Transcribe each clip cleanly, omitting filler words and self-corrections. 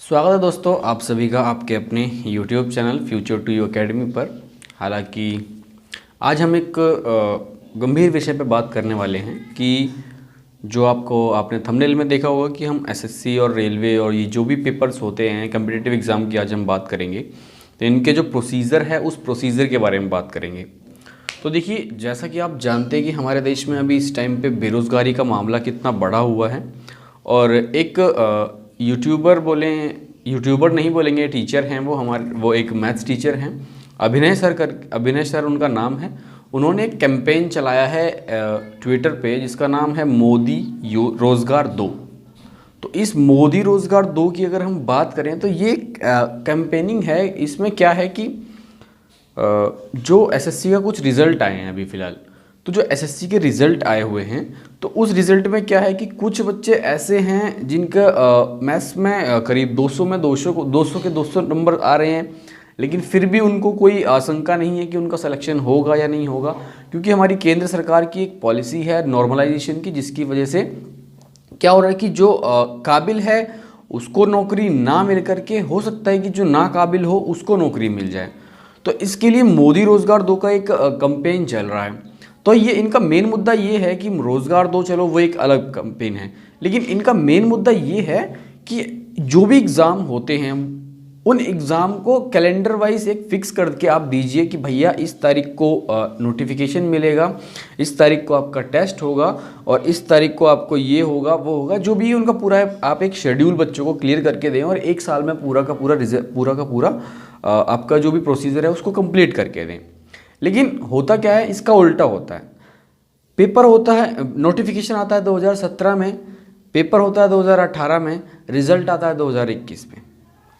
स्वागत है दोस्तों आप सभी का आपके अपने YouTube channel Future to You Academy पर। हालांकि आज हम एक गंभीर विषय पर बात करने वाले हैं कि जो आपने थंबनेल में देखा होगा कि हम एसएससी और रेलवे और ये जो भी पेपर्स होते हैं कॉम्पिटिटिव एग्ज़ाम की आज हम बात करेंगे। तो इनके जो प्रोसीजर है उस प्रोसीजर के बारे में बात करेंगे। तो देखिए, जैसा कि आप जानते हैं कि हमारे देश में अभी इस टाइम पे बेरोज़गारी का मामला कितना बढ़ा हुआ है और एक यूट्यूबर नहीं बोलेंगे, टीचर हैं वो एक मैथ्स टीचर हैं, अभिनय सर उनका नाम है। उन्होंने एक कैंपेन चलाया है ट्विटर पे जिसका नाम है मोदी रोज़गार दो। तो इस मोदी रोज़गार दो की अगर हम बात करें तो ये कैंपेनिंग है। इसमें क्या है कि जो एसएससी का कुछ रिज़ल्ट आए हैं अभी फ़िलहाल, तो जो एसएससी के रिज़ल्ट आए हुए हैं तो उस रिज़ल्ट में क्या है कि कुछ बच्चे ऐसे हैं जिनका मैथ्स में करीब 200 में 200 नंबर आ रहे हैं, लेकिन फिर भी उनको कोई आशंका नहीं है कि उनका सिलेक्शन होगा या नहीं होगा, क्योंकि हमारी केंद्र सरकार की एक पॉलिसी है नॉर्मलाइजेशन की, जिसकी वजह से क्या हो रहा है कि जो काबिल है उसको नौकरी ना मिल करके हो सकता है कि जो ना काबिल हो उसको नौकरी मिल जाए। तो इसके लिए मोदी रोज़गार दो का एक कैंपेन चल रहा है। तो ये इनका मेन मुद्दा ये है कि रोज़गार दो, चलो वो एक अलग कैंपेन है, लेकिन इनका मेन मुद्दा ये है कि जो भी एग्ज़ाम होते हैं उन एग्ज़ाम को कैलेंडर वाइज एक फिक्स करके आप दीजिए कि भैया इस तारीख को नोटिफिकेशन मिलेगा, इस तारीख को आपका टेस्ट होगा और इस तारीख को आपको ये होगा वो होगा, जो भी उनका पूरा है आप एक शेड्यूल बच्चों को क्लियर करके दें और एक साल में पूरा का पूरा आपका जो भी प्रोसीजर है उसको कंप्लीट करके दें। लेकिन होता क्या है, इसका उल्टा होता है। पेपर होता है, नोटिफिकेशन आता है 2017 में, पेपर होता है 2018 में, रिजल्ट आता है 2021 में।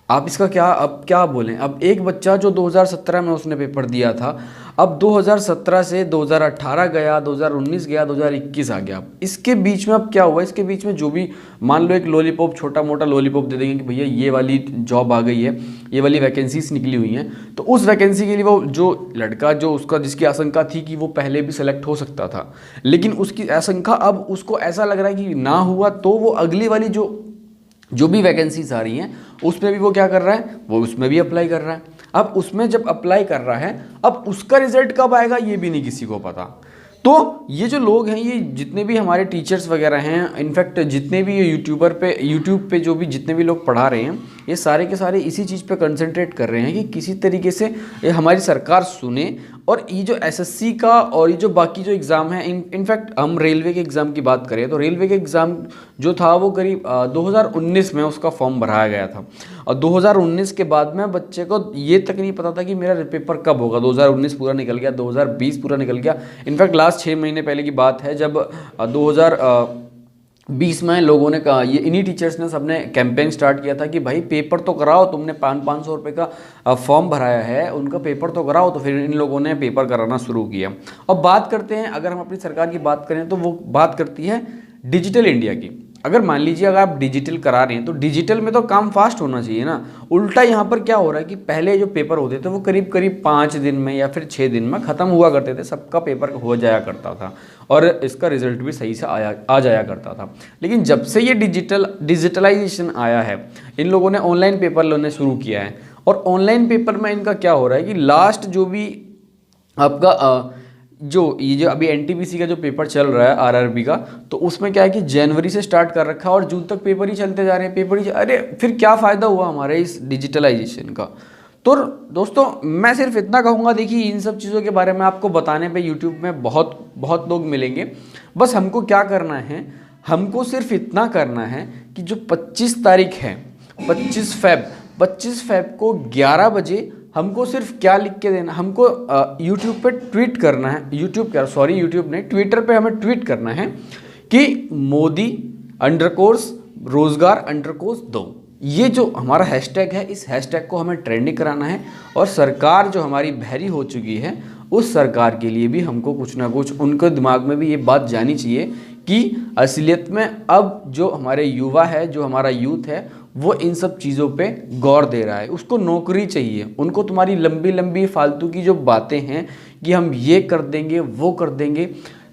आप इसका क्या बोलें। अब एक बच्चा जो 2017 में उसने पेपर दिया था, अब 2017 से 2018 गया, 2019 गया, 2021 आ गया। इसके बीच में अब क्या हुआ, इसके बीच में जो भी मान लो एक लॉलीपॉप, छोटा मोटा लॉलीपॉप दे देंगे कि भैया ये वाली जॉब आ गई है, ये वाली वैकेंसीज निकली हुई हैं, तो उस वैकेंसी के लिए वो जो लड़का जिसकी आशंका थी कि वो पहले भी सेलेक्ट हो सकता था, लेकिन उसकी आशंका अब उसको ऐसा लग रहा है कि ना हुआ, तो वो अगली वाली जो भी वैकेंसीज आ रही हैं उसमें भी वो क्या कर रहा है, वो उसमें भी अप्लाई कर रहा है। अब उसमें जब अप्लाई कर रहा है, अब उसका रिजल्ट कब आएगा ये भी नहीं किसी को पता। तो ये जो लोग हैं, ये जितने भी हमारे टीचर्स वगैरह हैं, इनफैक्ट जितने भी यूट्यूब पे जो भी जितने भी लोग पढ़ा रहे हैं, ये सारे के सारे इसी चीज़ पे कंसंट्रेट कर रहे हैं कि किसी तरीके से ये हमारी सरकार सुने और ये जो एसएससी का और ये जो बाकी जो एग्ज़ाम है, इनफैक्ट हम रेलवे के एग्ज़ाम की बात करें तो रेलवे के एग्ज़ाम जो था वो करीब 2019 में उसका फॉर्म भराया गया था और 2019 के बाद में बच्चे को ये तक नहीं पता था कि मेरा पेपर कब होगा। 2019 पूरा निकल गया, 2020 पूरा निकल गया। इनफैक्ट लास्ट 6 महीने पहले की बात है जब 2020 में लोगों ने कहा, ये इन्हीं टीचर्स ने सबने कैंपेन स्टार्ट किया था कि भाई पेपर तो कराओ, तुमने 500 रुपये का फॉर्म भराया है, उनका पेपर तो कराओ। तो फिर इन लोगों ने पेपर कराना शुरू किया। अब बात करते हैं, अगर हम अपनी सरकार की बात करें तो वो बात करती है डिजिटल इंडिया की। अगर मान लीजिए अगर आप डिजिटल करा रहे हैं तो डिजिटल में तो काम फास्ट होना चाहिए ना। उल्टा यहाँ पर क्या हो रहा है कि पहले जो पेपर होते थे वो करीब 5 दिन में या फिर 6 दिन में ख़त्म हुआ करते थे, सबका पेपर हो जाया करता था और इसका रिजल्ट भी सही से आ जाया करता था। लेकिन जब से ये डिजिटलाइजेशन आया है, इन लोगों ने ऑनलाइन पेपर लेने शुरू किया है और ऑनलाइन पेपर में इनका क्या हो रहा है कि लास्ट जो भी आपका ये जो अभी एनटीपीसी का जो पेपर चल रहा है आरआरबी का, तो उसमें क्या है कि जनवरी से स्टार्ट कर रखा है और जून तक पेपर ही चलते जा रहे हैं, अरे फिर क्या फ़ायदा हुआ हमारे इस डिजिटलाइजेशन का। तो दोस्तों मैं सिर्फ इतना कहूँगा, देखिए इन सब चीज़ों के बारे में आपको बताने पे यूट्यूब में बहुत लोग मिलेंगे। बस हमको क्या करना है, हमको सिर्फ इतना करना है कि जो 25 तारीख है, 25 फेब को 11 बजे हमको सिर्फ क्या लिख के देना, हमको यूट्यूब पे ट्वीट करना है, ट्विटर पे हमें ट्वीट करना है कि मोदी _रोज़गार _ दो। ये जो हमारा हैशटैग है, इस हैशटैग को हमें ट्रेंडिंग कराना है और सरकार जो हमारी बहरी हो चुकी है उस सरकार के लिए भी हमको कुछ ना कुछ, उनके दिमाग में भी ये बात जानी चाहिए कि असलियत में अब जो हमारे युवा है, जो हमारा यूथ है, वो इन सब चीज़ों पे गौर दे रहा है। उसको नौकरी चाहिए, उनको तुम्हारी लंबी लंबी फालतू की जो बातें हैं कि हम ये कर देंगे वो कर देंगे,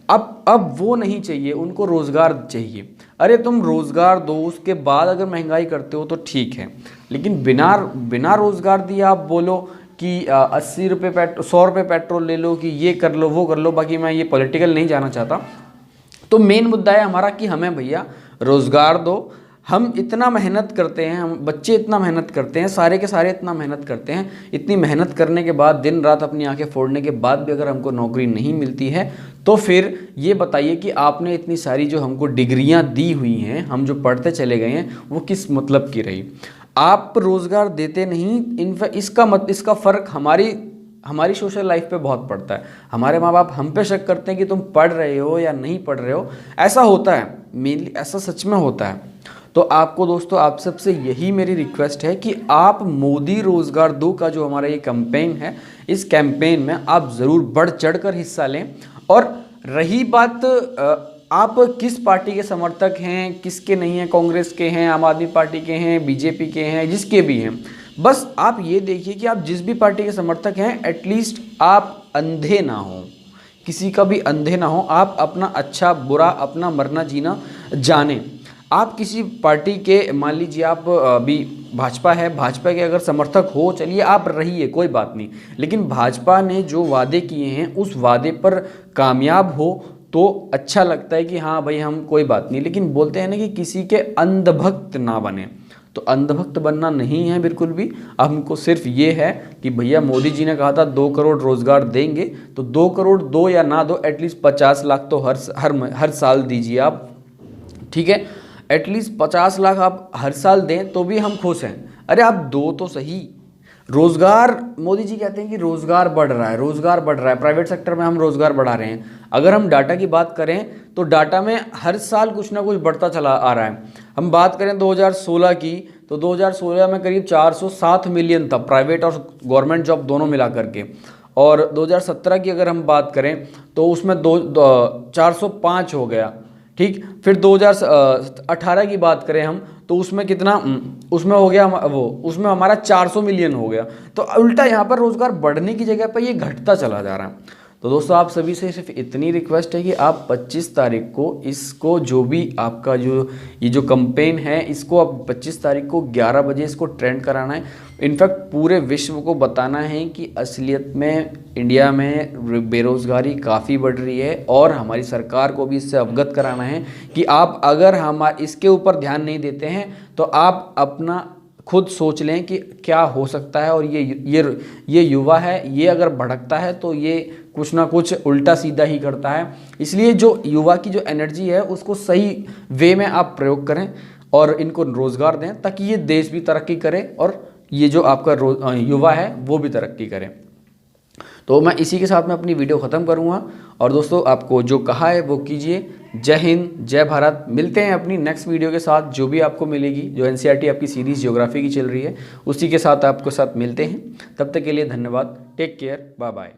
अब वो नहीं चाहिए, उनको रोज़गार चाहिए। अरे तुम रोज़गार दो, उसके बाद अगर महंगाई करते हो तो ठीक है, लेकिन बिना रोज़गार दिए आप बोलो कि 80 रुपये 100 रुपये पेट्रोल ले लो, कि ये कर लो वो कर लो। बाकी मैं ये पॉलिटिकल नहीं जाना चाहता। तो मेन मुद्दा है हमारा कि हमें भैया रोज़गार दो। हम इतना मेहनत करते हैं, हम बच्चे इतना मेहनत करते हैं, सारे के सारे इतना मेहनत करते हैं, इतनी मेहनत करने के बाद दिन रात अपनी आंखें फोड़ने के बाद भी अगर हमको नौकरी नहीं मिलती है, तो फिर ये बताइए कि आपने इतनी सारी जो हमको डिग्रियां दी हुई हैं, हम जो पढ़ते चले गए हैं, वो किस मतलब की रही। आप रोज़गार देते नहीं, इनफैक्ट इसका फ़र्क हमारी सोशल लाइफ पे बहुत पड़ता है। हमारे माँ बाप हम पे शक करते हैं कि तुम पढ़ रहे हो या नहीं पढ़ रहे हो। ऐसा होता है, मेनली ऐसा सच में होता है। तो आपको दोस्तों, आप सबसे यही मेरी रिक्वेस्ट है कि आप मोदी रोज़गार दो का जो हमारा ये कैंपेन है, इस कैंपेन में आप ज़रूर बढ़ चढ़ कर हिस्सा लें। और रही बात आप किस पार्टी के समर्थक हैं, किसके नहीं हैं, कांग्रेस के हैं, आम आदमी पार्टी के हैं, बीजेपी के हैं, जिसके भी हैं, बस आप ये देखिए कि आप जिस भी पार्टी के समर्थक हैं, एटलीस्ट आप अंधे ना हो, किसी का भी अंधे ना हो। आप अपना अच्छा बुरा, अपना मरना जीना जानें। आप किसी पार्टी के, मान लीजिए आप अभी भाजपा है, भाजपा के अगर समर्थक हो, चलिए आप रहिए, कोई बात नहीं। लेकिन भाजपा ने जो वादे किए हैं उस वादे पर कामयाब हो तो अच्छा लगता है कि हाँ भाई हम कोई बात नहीं। लेकिन बोलते हैं ना कि किसी के अंधभक्त ना बने, तो अंधभक्त बनना नहीं है बिल्कुल भी। हमको सिर्फ ये है कि भैया मोदी जी ने कहा था 2 करोड़ रोज़गार देंगे, तो 2 करोड़ दो या ना दो, एटलीस्ट 50 लाख तो हर साल दीजिए आप, ठीक है। एटलीस्ट 50 लाख आप हर साल दें तो भी हम खुश हैं। अरे आप दो तो सही। रोज़गार, मोदी जी कहते हैं कि रोज़गार बढ़ रहा है, रोज़गार बढ़ रहा है, प्राइवेट सेक्टर में हम रोज़गार बढ़ा रहे हैं। अगर हम डाटा की बात करें तो डाटा में हर साल कुछ ना कुछ बढ़ता चला आ रहा है। हम बात करें 2016 की, तो 2016 में करीब 407 मिलियन था, प्राइवेट और गवर्नमेंट जॉब दोनों मिला करके। और 2017 की अगर हम बात करें तो उसमें 405 हो गया, ठीक। फिर 2018 की बात करें हम तो उसमें कितना, उसमें हो गया उसमें हमारा 400 मिलियन हो गया। तो उल्टा यहाँ पर रोज़गार बढ़ने की जगह पर ये घटता चला जा रहा है। तो दोस्तों, आप सभी से सिर्फ इतनी रिक्वेस्ट है कि आप 25 तारीख को इसको, जो भी आपका ये जो कैंपेन है, इसको आप 25 तारीख को 11 बजे इसको ट्रेंड कराना है। इनफैक्ट पूरे विश्व को बताना है कि असलियत में इंडिया में बेरोज़गारी काफ़ी बढ़ रही है, और हमारी सरकार को भी इससे अवगत कराना है कि आप अगर इसके ऊपर ध्यान नहीं देते हैं तो आप अपना खुद सोच लें कि क्या हो सकता है। और ये युवा है, ये अगर भड़कता है तो ये कुछ ना कुछ उल्टा सीधा ही करता है। इसलिए जो युवा की जो एनर्जी है उसको सही वे में आप प्रयोग करें और इनको रोज़गार दें, ताकि ये देश भी तरक्की करे और ये जो आपका युवा है वो भी तरक्की करे। तो मैं इसी के साथ में अपनी वीडियो ख़त्म करूँगा। और दोस्तों, आपको जो कहा है वो कीजिए। जय हिंद, जय भारत। मिलते हैं अपनी नेक्स्ट वीडियो के साथ, जो भी आपको मिलेगी, जो एनसीईआरटी आपकी सीरीज़ ज्योग्राफी की चल रही है उसी के साथ आपको साथ मिलते हैं। तब तक के लिए धन्यवाद। Take care, bye bye.